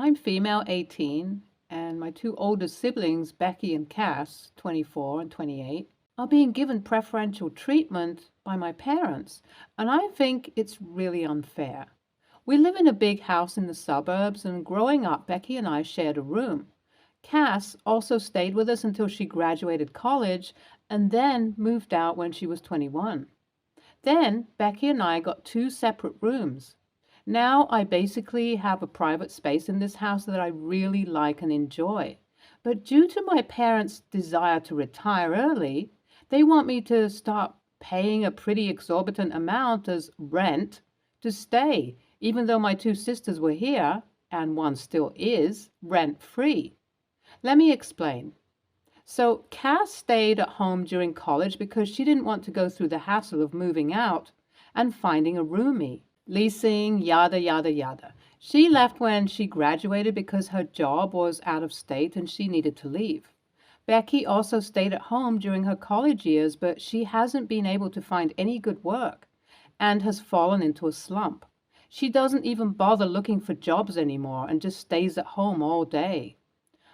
I'm female, 18, and my two older siblings, Becky and Cass, 24 and 28, are being given preferential treatment by my parents, and I think it's really unfair. We live in a big house in the suburbs, and growing up, Becky and I shared a room. Cass also stayed with us until she graduated college and then moved out when she was 21. Then Becky and I got two separate rooms. Now I basically have a private space in this house that I really like and enjoy. But due to my parents' desire to retire early, they want me to start paying a pretty exorbitant amount as rent to stay, even though my two sisters were here, and one still is, rent-free. Let me explain. So Cass stayed at home during college because she didn't want to go through the hassle of moving out and finding a roomie, leasing, yada, yada, yada. She left when she graduated because her job was out of state and she needed to leave. Becky also stayed at home during her college years, but she hasn't been able to find any good work and has fallen into a slump. She doesn't even bother looking for jobs anymore and just stays at home all day.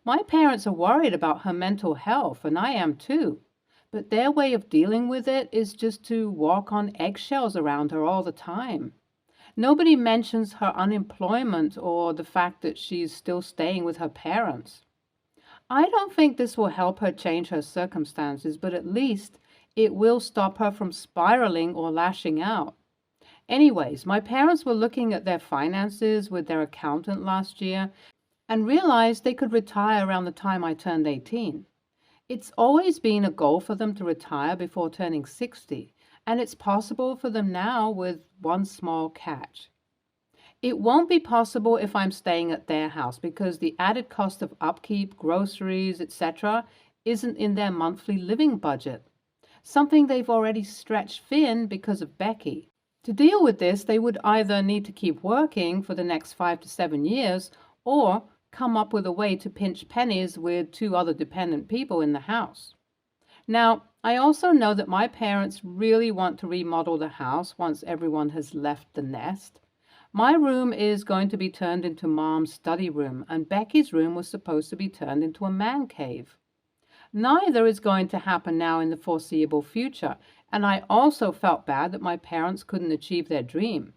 My parents are worried about her mental health, and I am too. But their way of dealing with it is just to walk on eggshells around her all the time. Nobody mentions her unemployment or the fact that she's still staying with her parents. I don't think this will help her change her circumstances, but at least it will stop her from spiraling or lashing out. Anyways, my parents were looking at their finances with their accountant last year and realized they could retire around the time I turned 18. It's always been a goal for them to retire before turning 60, and it's possible for them now with one small catch. It won't be possible if I'm staying at their house because the added cost of upkeep, groceries, etc. isn't in their monthly living budget, something they've already stretched thin because of Becky. To deal with this, they would either need to keep working for the next 5 to 7 years or come up with a way to pinch pennies with two other dependent people in the house. Now, I also know that my parents really want to remodel the house once everyone has left the nest. My room is going to be turned into Mom's study room, and Becky's room was supposed to be turned into a man cave. Neither is going to happen now in the foreseeable future, and I also felt bad that my parents couldn't achieve their dream.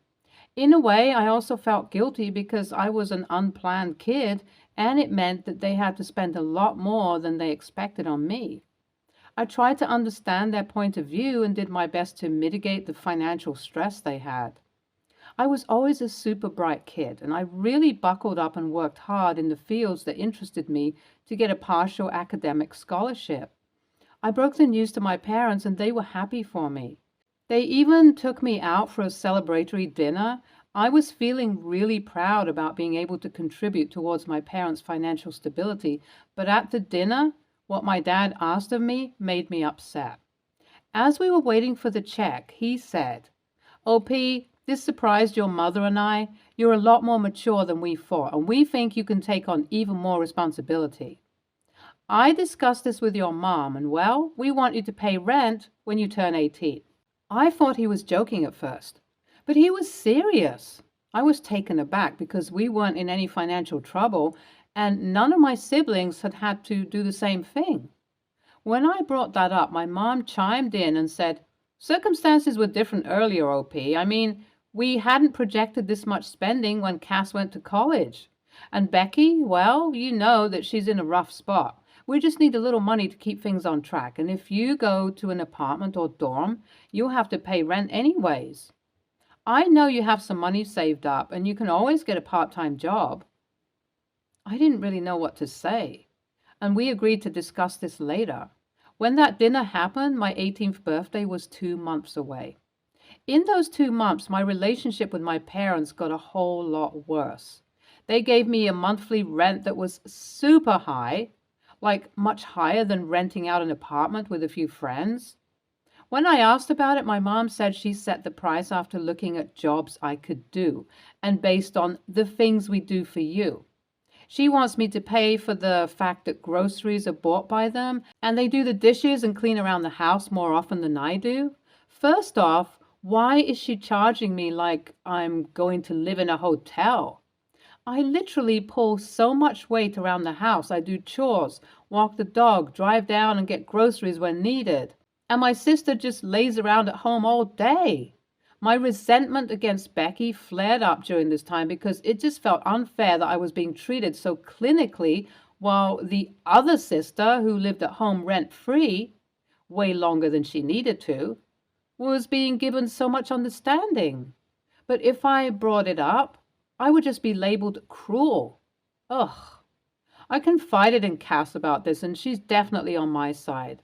In a way, I also felt guilty because I was an unplanned kid, and it meant that they had to spend a lot more than they expected on me. I tried to understand their point of view and did my best to mitigate the financial stress they had. I was always a super bright kid, and I really buckled up and worked hard in the fields that interested me to get a partial academic scholarship. I broke the news to my parents, and they were happy for me. They even took me out for a celebratory dinner. I was feeling really proud about being able to contribute towards my parents' financial stability, but at the dinner, what my dad asked of me made me upset. As we were waiting for the check, he said, "OP, this surprised your mother and I. You're a lot more mature than we thought, and we think you can take on even more responsibility. I discussed this with your mom, and well, we want you to pay rent when you turn 18. I thought he was joking at first, but he was serious. I was taken aback because we weren't in any financial trouble, and none of my siblings had had to do the same thing. When I brought that up, my mom chimed in and said, "Circumstances were different earlier, OP. I mean, we hadn't projected this much spending when Cass went to college. And Becky, well, you know that she's in a rough spot. We just need a little money to keep things on track. And if you go to an apartment or dorm, you'll have to pay rent anyways. I know you have some money saved up and you can always get a part-time job." I didn't really know what to say, and we agreed to discuss this later. When that dinner happened, my 18th birthday was 2 months away. In those 2 months, my relationship with my parents got a whole lot worse. They gave me a monthly rent that was super high, like much higher than renting out an apartment with a few friends. When I asked about it, my mom said she set the price after looking at jobs I could do and based on the things we do for you. She wants me to pay for the fact that groceries are bought by them and they do the dishes and clean around the house more often than I do. First off, why is she charging me like I'm going to live in a hotel? I literally pull so much weight around the house. I do chores, walk the dog, drive down and get groceries when needed. And my sister just lays around at home all day. My resentment against Becky flared up during this time because it just felt unfair that I was being treated so clinically while the other sister, who lived at home rent-free, way longer than she needed to, was being given so much understanding. But if I brought it up, I would just be labeled cruel. Ugh. I confided in Cass about this, and she's definitely on my side.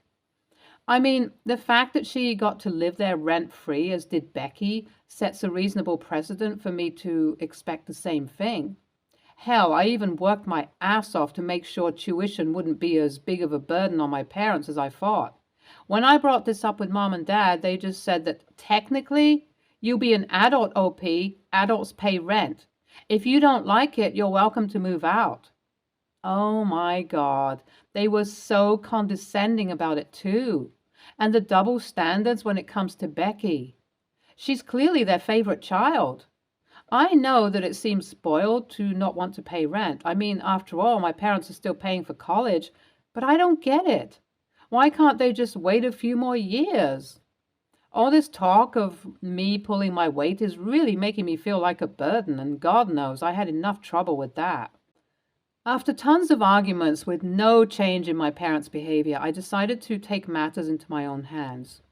I mean, the fact that she got to live there rent-free, as did Becky, sets a reasonable precedent for me to expect the same thing. Hell, I even worked my ass off to make sure tuition wouldn't be as big of a burden on my parents as I thought. When I brought this up with mom and dad, they just said that technically, you be an adult OP, adults pay rent. If you don't like it, you're welcome to move out. Oh my God, they were so condescending about it too. And the double standards when it comes to Becky. She's clearly their favorite child. I know that it seems spoiled to not want to pay rent. I mean, after all, my parents are still paying for college, but I don't get it. Why can't they just wait a few more years? All this talk of me pulling my weight is really making me feel like a burden, and God knows I had enough trouble with that. After tons of arguments with no change in my parents' behavior, I decided to take matters into my own hands.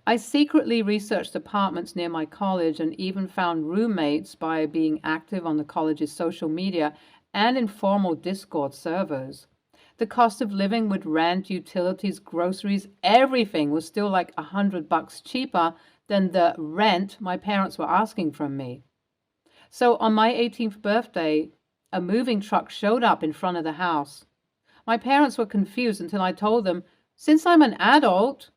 I secretly researched apartments near my college and even found roommates by being active on the college's social media and informal Discord servers. The cost of living with rent, utilities, groceries, everything was still like $100 cheaper than the rent my parents were asking from me. So on my 18th birthday, a moving truck showed up in front of the house. My parents were confused until I told them, since I'm an adult,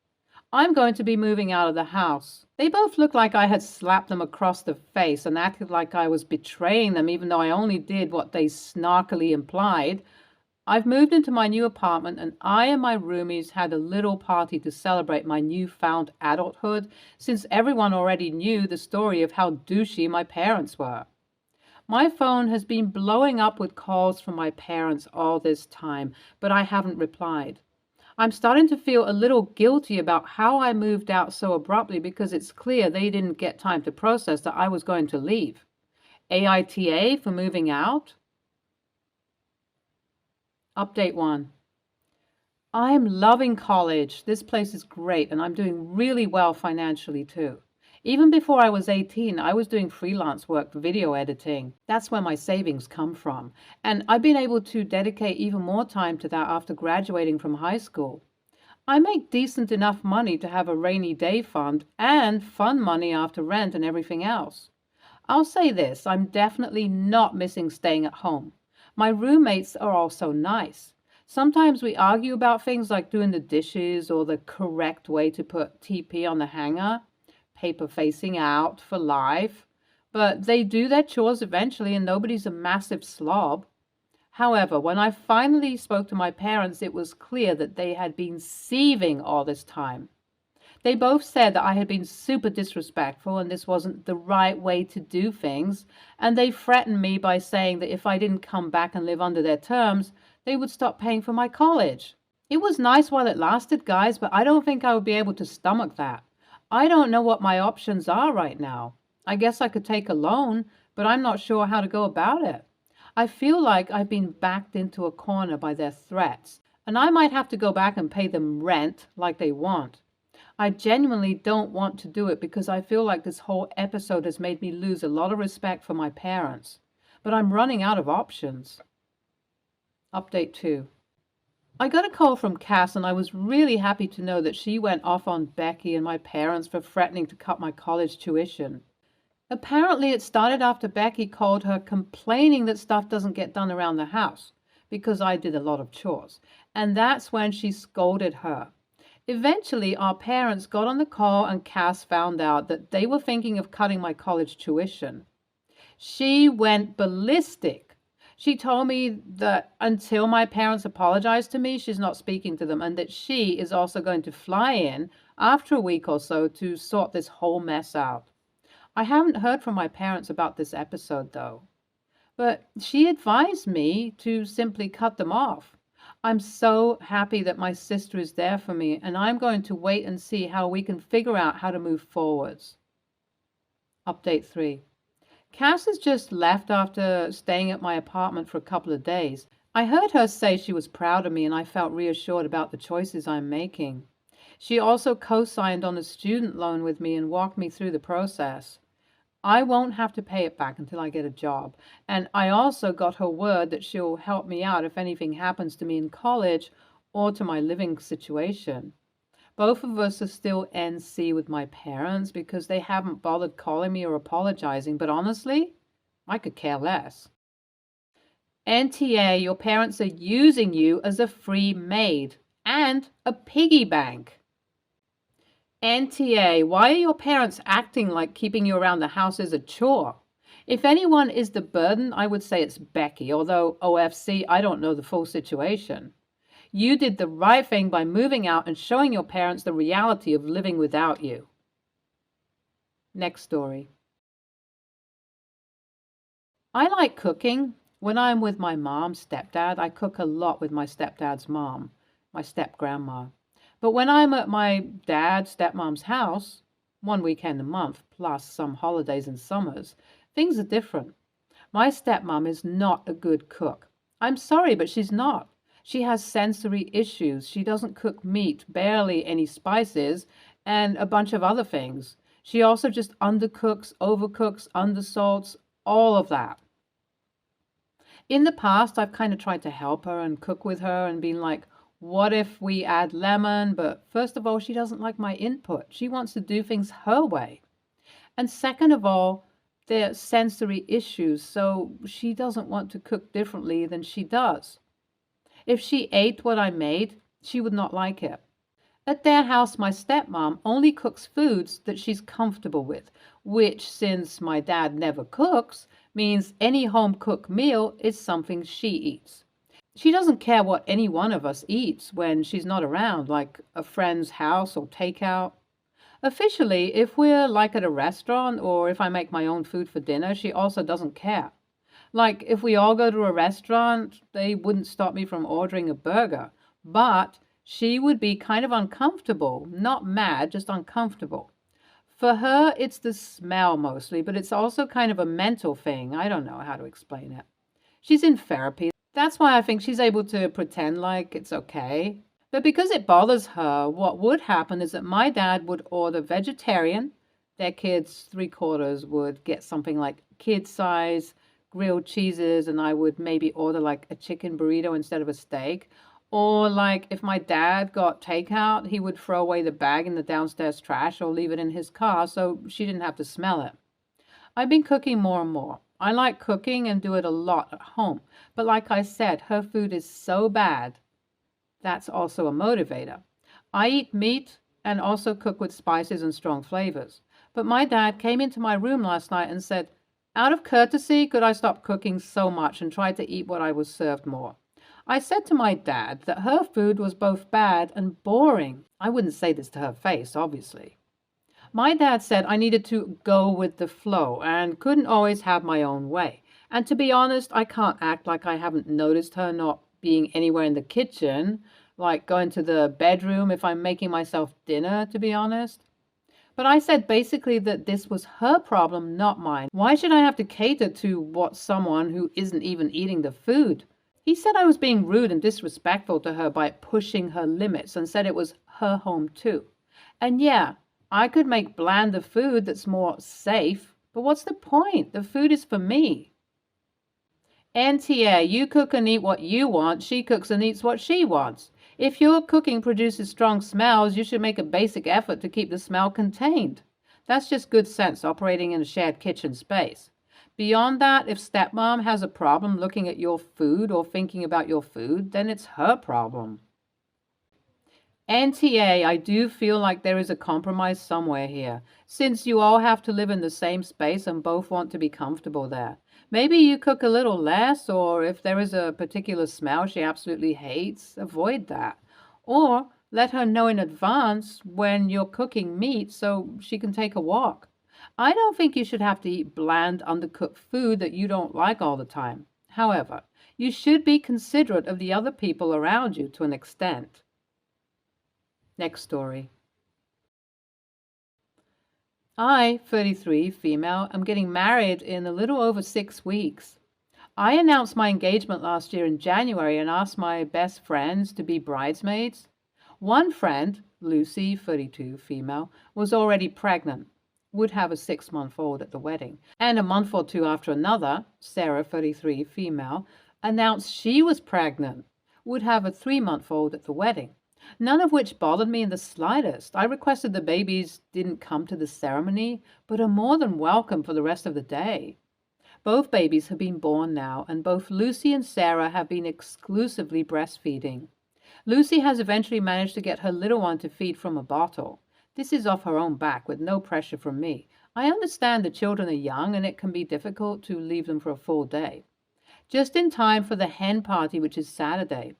I'm going to be moving out of the house. They both looked like I had slapped them across the face and acted like I was betraying them, even though I only did what they snarkily implied. I've moved into my new apartment, and I and my roomies had a little party to celebrate my newfound adulthood, since everyone already knew the story of how douchey my parents were. My phone has been blowing up with calls from my parents all this time, but I haven't replied. I'm starting to feel a little guilty about how I moved out so abruptly because it's clear they didn't get time to process that I was going to leave. AITA for moving out? Update 1. I'm loving college. This place is great, and I'm doing really well financially too. Even before I was 18, I was doing freelance work, video editing. That's where my savings come from. And I've been able to dedicate even more time to that after graduating from high school. I make decent enough money to have a rainy day fund and fun money after rent and everything else. I'll say this, I'm definitely not missing staying at home. My roommates are also nice. Sometimes we argue about things like doing the dishes or the correct way to put TP on the hanger, paper facing out for life, but they do their chores eventually and nobody's a massive slob. However, when I finally spoke to my parents, it was clear that they had been seething all this time. They both said that I had been super disrespectful and this wasn't the right way to do things, and they threatened me by saying that if I didn't come back and live under their terms, they would stop paying for my college. It was nice while it lasted, guys, but I don't think I would be able to stomach that. I don't know what my options are right now. I guess I could take a loan, but I'm not sure how to go about it. I feel like I've been backed into a corner by their threats, and I might have to go back and pay them rent like they want. I genuinely don't want to do it because I feel like this whole episode has made me lose a lot of respect for my parents. But I'm running out of options. Update 2. I got a call from Cass and I was really happy to know that she went off on Becky and my parents for threatening to cut my college tuition. Apparently it started after Becky called her complaining that stuff doesn't get done around the house because I did a lot of chores. And that's when she scolded her. Eventually, our parents got on the call and Cass found out that they were thinking of cutting my college tuition. She went ballistic. She told me that until my parents apologize to me, she's not speaking to them, and that she is also going to fly in after a week or so to sort this whole mess out. I haven't heard from my parents about this episode, though. but she advised me to simply cut them off. I'm so happy that my sister is there for me, and I'm going to wait and see how we can figure out how to move forwards. Update 3. Cass has just left after staying at my apartment for a couple of days. I heard her say she was proud of me, and I felt reassured about the choices I'm making. She also co-signed on a student loan with me and walked me through the process. I won't have to pay it back until I get a job. And I also got her word that she'll help me out if anything happens to me in college or to my living situation. Both of us are still NC with my parents because they haven't bothered calling me or apologizing, but honestly, I could care less. NTA, your parents are using you as a free maid and a piggy bank. NTA, why are your parents acting like keeping you around the house is a chore? If anyone is the burden, I would say it's Becky, although OFC, I don't know the full situation. You did the right thing by moving out and showing your parents the reality of living without you. Next story. I like cooking. When I'm with my mom, stepdad, I cook a lot with my stepdad's mom, my step-grandma. But when I'm at my dad, stepmom's house, one weekend a month, plus some holidays and summers, things are different. My stepmom is not a good cook. I'm sorry, but she's not. She has sensory issues. She doesn't cook meat, barely any spices, and a bunch of other things. She also just undercooks, overcooks, undersalts, all of that. In the past, I've kind of tried to help her and cook with her and been like, what if we add lemon? But first of all, she doesn't like my input. She wants to do things her way. And second of all, they're sensory issues, so she doesn't want to cook differently than she does. If she ate what I made, she would not like it. At their house, my stepmom only cooks foods that she's comfortable with, which, since my dad never cooks, means any home-cooked meal is something she eats. She doesn't care what any one of us eats when she's not around, like a friend's house or takeout. Officially, if we're like at a restaurant or if I make my own food for dinner, she also doesn't care. Like if we all go to a restaurant, they wouldn't stop me from ordering a burger, but she would be kind of uncomfortable, not mad, just uncomfortable. For her, it's the smell mostly, but it's also kind of a mental thing. I don't know how to explain it. She's in therapy. That's why I think she's able to pretend like it's okay. But because it bothers her, what would happen is that my dad would order vegetarian. Their kids, three-quarters, would get something like kid-size grilled cheeses, and I would maybe order like a chicken burrito instead of a steak. Or like if my dad got takeout, he would throw away the bag in the downstairs trash or leave it in his car so she didn't have to smell it. I've been cooking more and more. I like cooking and do it a lot at home. But like I said, her food is so bad. That's also a motivator. I eat meat and also cook with spices and strong flavors. But my dad came into my room last night and said, out of courtesy, could I stop cooking so much and try to eat what I was served more? I said to my dad that her food was both bad and boring. I wouldn't say this to her face, obviously. My dad said I needed to go with the flow and couldn't always have my own way. And to be honest, I can't act like I haven't noticed her not being anywhere in the kitchen, like going to the bedroom if I'm making myself dinner, to be honest. But I said basically that this was her problem, not mine. Why should I have to cater to what someone who isn't even eating the food? He said I was being rude and disrespectful to her by pushing her limits and said it was her home too. And yeah, I could make blander food that's more safe, but what's the point? The food is for me. NTA, you cook and eat what you want, she cooks and eats what she wants. If your cooking produces strong smells, you should make a basic effort to keep the smell contained. That's just good sense operating in a shared kitchen space. Beyond that, if stepmom has a problem looking at your food or thinking about your food, then it's her problem. NTA, I do feel like there is a compromise somewhere here, since you all have to live in the same space and both want to be comfortable there. Maybe you cook a little less, or if there is a particular smell she absolutely hates, avoid that. Or let her know in advance when you're cooking meat so she can take a walk. I don't think you should have to eat bland, undercooked food that you don't like all the time. However, you should be considerate of the other people around you to an extent. Next story. I, 33, female, am getting married in a little over 6 weeks. I announced my engagement last year in January and asked my best friends to be bridesmaids. One friend, Lucy, 32, female, was already pregnant, would have a 6-month-old at the wedding. And a month or two after another, Sarah, 33, female, announced she was pregnant, would have a 3-month-old at the wedding. None of which bothered me in the slightest. I requested the babies didn't come to the ceremony, but are more than welcome for the rest of the day. Both babies have been born now, and both Lucy and Sarah have been exclusively breastfeeding. Lucy has eventually managed to get her little one to feed from a bottle. This is off her own back with no pressure from me. I understand the children are young and it can be difficult to leave them for a full day. Just in time for the hen party, which is Saturday.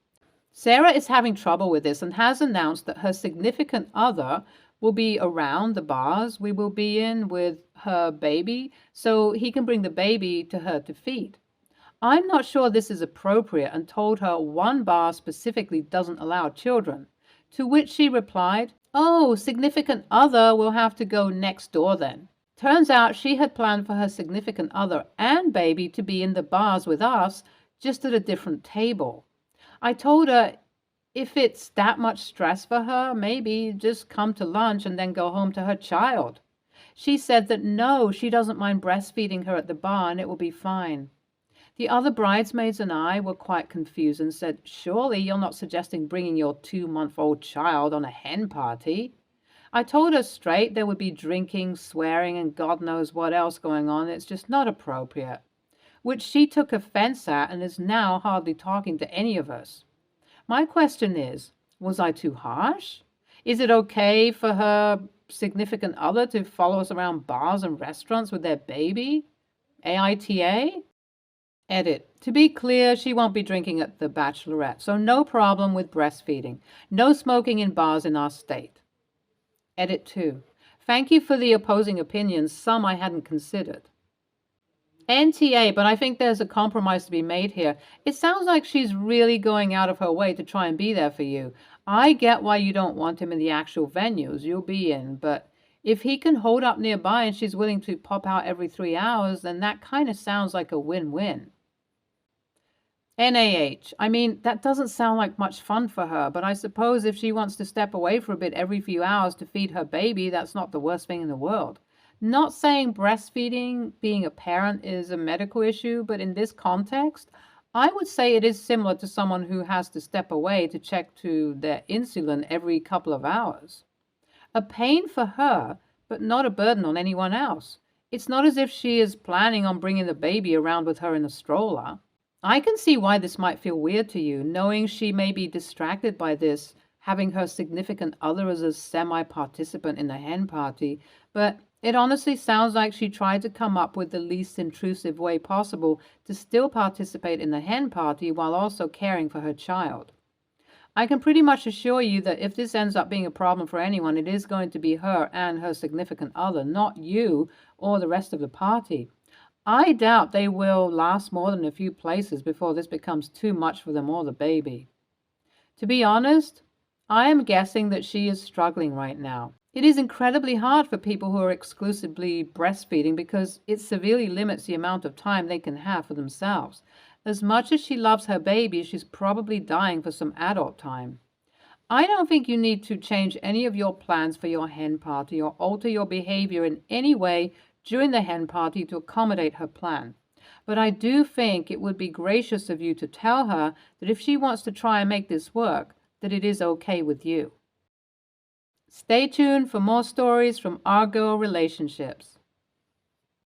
Sarah is having trouble with this and has announced that her significant other will be around the bars we will be in with her baby so he can bring the baby to her to feed. I'm not sure this is appropriate and told her one bar specifically doesn't allow children, to which she replied, "Oh, significant other will have to go next door then." Turns out she had planned for her significant other and baby to be in the bars with us, just at a different table. I told her if it's that much stress for her, maybe just come to lunch and then go home to her child. She said that no, she doesn't mind breastfeeding her at the bar and it will be fine. The other bridesmaids and I were quite confused and said, "Surely you're not suggesting bringing your 2-month-old child on a hen party?" I told her straight there would be drinking, swearing, and God knows what else going on. It's just not appropriate. Which she took offense at and is now hardly talking to any of us. My question is, was I too harsh? Is it okay for her significant other to follow us around bars and restaurants with their baby? AITA? Edit. To be clear, she won't be drinking at the bachelorette, so no problem with breastfeeding. No smoking in bars in our state. Edit 2. Thank you for the opposing opinions, some I hadn't considered. NTA, but I think there's a compromise to be made here. It sounds like she's really going out of her way to try and be there for you. I get why you don't want him in the actual venues you'll be in, but if he can hold up nearby and she's willing to pop out every 3 hours, then that kind of sounds like a win-win. NAH. I mean, that doesn't sound like much fun for her, but I suppose if she wants to step away for a bit every few hours to feed her baby, that's not the worst thing in the world. Not saying breastfeeding, being a parent, is a medical issue, but in this context, I would say it is similar to someone who has to step away to check to their insulin every couple of hours. A pain for her, but not a burden on anyone else. It's not as if she is planning on bringing the baby around with her in a stroller. I can see why this might feel weird to you, knowing she may be distracted by this, having her significant other as a semi-participant in the hen party, but it honestly sounds like she tried to come up with the least intrusive way possible to still participate in the hen party while also caring for her child. I can pretty much assure you that if this ends up being a problem for anyone, it is going to be her and her significant other, not you or the rest of the party. I doubt they will last more than a few places before this becomes too much for them or the baby. To be honest, I am guessing that she is struggling right now. It is incredibly hard for people who are exclusively breastfeeding because it severely limits the amount of time they can have for themselves. As much as she loves her baby, she's probably dying for some adult time. I don't think you need to change any of your plans for your hen party or alter your behavior in any way during the hen party to accommodate her plan. But I do think it would be gracious of you to tell her that if she wants to try and make this work, that it is okay with you. Stay tuned for more stories from our girl relationships.